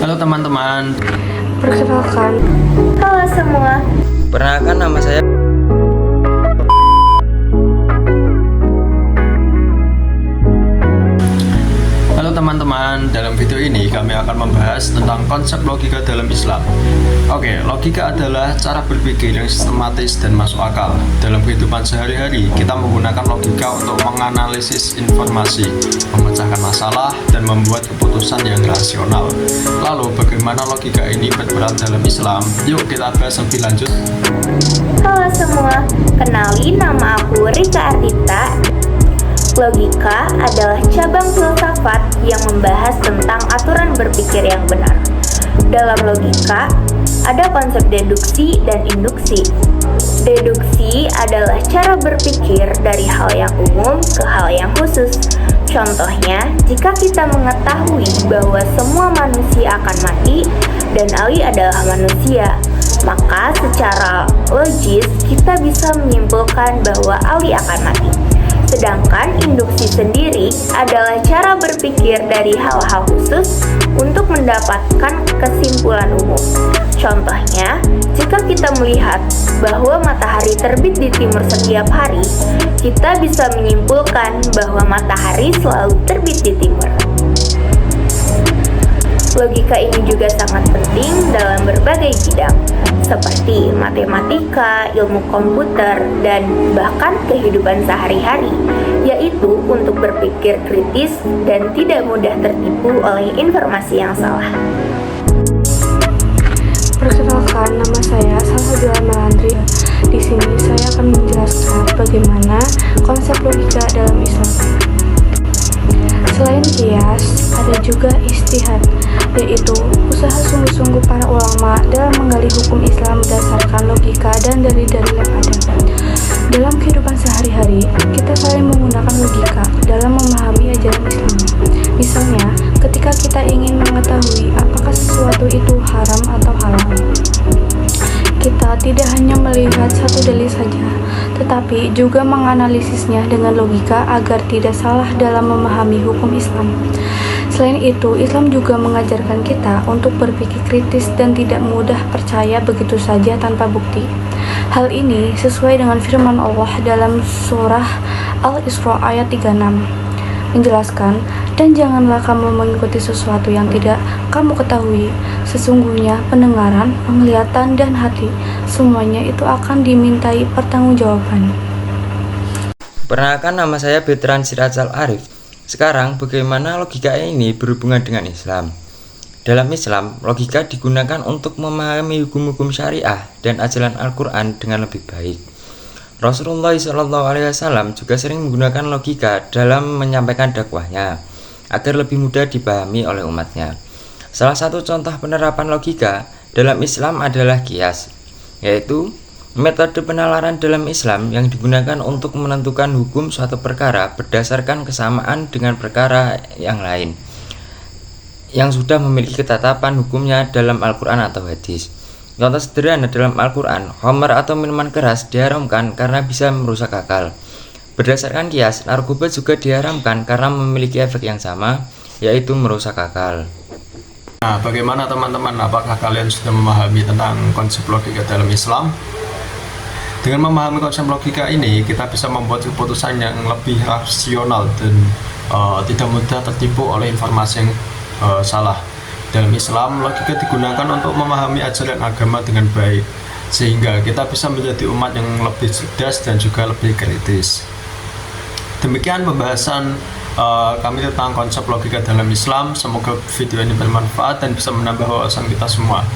Halo teman-teman. Perkenalkan. Halo semua. Perkenalkan, nama saya. Halo teman-teman, dalam video ini kami akan membahas tentang konsep logika dalam Islam. Oke, logika adalah cara berpikir yang sistematis dan masuk akal. Dalam kehidupan sehari-hari, kita menggunakan logika untuk menganalisis informasi, memecahkan masalah, dan membuat keputusan yang rasional. Lalu, bagaimana logika ini berperan dalam Islam? Yuk kita bahas lebih lanjut. Halo semua. Kenalin, nama aku Rika Ardita. Logika adalah cabang filsafat yang membahas tentang aturan berpikir yang benar. Dalam logika, ada konsep deduksi dan induksi. Deduksi adalah cara berpikir dari hal yang umum ke hal yang khusus. Contohnya, jika kita mengetahui bahwa semua manusia akan mati dan Ali adalah manusia, maka secara logis kita bisa menyimpulkan bahwa Ali akan mati. Sedangkan induksi sendiri adalah cara berpikir dari hal-hal khusus untuk mendapatkan kesimpulan umum. Contohnya, jika kita melihat bahwa matahari terbit di timur setiap hari, kita bisa menyimpulkan bahwa matahari selalu terbit di timur. Logika ini juga sangat penting dalam berbagai bidang, seperti matematika, ilmu komputer, dan bahkan kehidupan sehari-hari, yaitu untuk berpikir kritis dan tidak mudah tertipu oleh informasi yang salah. Perkenalkan, nama saya Salsabila Melandri. Di sini saya akan menjelaskan bagaimana konsep logika dalam Islam. Selain kias, ada juga ijtihad, yaitu usaha sungguh-sungguh para ulama dalam menggali hukum Islam berdasarkan logika dan dalil-dalil yang ada. Dalam kehidupan sehari-hari, kita saling menggunakan logika dalam memahami ajaran Islam. Misalnya, ketika kita ingin mengetahui apakah sesuatu itu haram atau halal, kita tidak hanya melihat satu dalil saja, tetapi juga menganalisisnya dengan logika agar tidak salah dalam memahami hukum Islam. Selain itu, Islam juga mengajarkan kita untuk berpikir kritis dan tidak mudah percaya begitu saja tanpa bukti. Hal ini sesuai dengan firman Allah dalam surah Al-Isra ayat 36, menjelaskan, "Dan janganlah kamu mengikuti sesuatu yang tidak kamu ketahui. Sesungguhnya pendengaran, penglihatan, dan hati, semuanya itu akan dimintai pertanggungjawaban." Perkenalkan, nama saya Betran Sirajal Arif. Sekarang, bagaimana logika ini berhubungan dengan Islam? Dalam Islam, logika digunakan untuk memahami hukum-hukum syariah dan ajaran Al-Quran dengan lebih baik. Rasulullah SAW juga sering menggunakan logika dalam menyampaikan dakwahnya agar lebih mudah dipahami oleh umatnya. Salah satu contoh penerapan logika dalam Islam adalah qiyas, yaitu metode penalaran dalam Islam yang digunakan untuk menentukan hukum suatu perkara berdasarkan kesamaan dengan perkara yang lain yang sudah memiliki ketetapan hukumnya dalam Al-Quran atau hadis. Contoh sederhana dalam Al-Quran, khamar atau minuman keras diharamkan karena bisa merusak akal. Berdasarkan qiyas, narkoba juga diharamkan karena memiliki efek yang sama, yaitu merusak akal. Nah, bagaimana teman-teman? Apakah kalian sudah memahami tentang konsep logika dalam Islam? Dengan memahami konsep logika ini, kita bisa membuat keputusan yang lebih rasional dan tidak mudah tertipu oleh informasi yang salah. Dalam Islam, logika digunakan untuk memahami ajaran agama dengan baik, sehingga kita bisa menjadi umat yang lebih cerdas dan juga lebih kritis. Demikian pembahasan kami tentang konsep logika dalam Islam. Semoga video ini bermanfaat dan bisa menambah wawasan kita semua.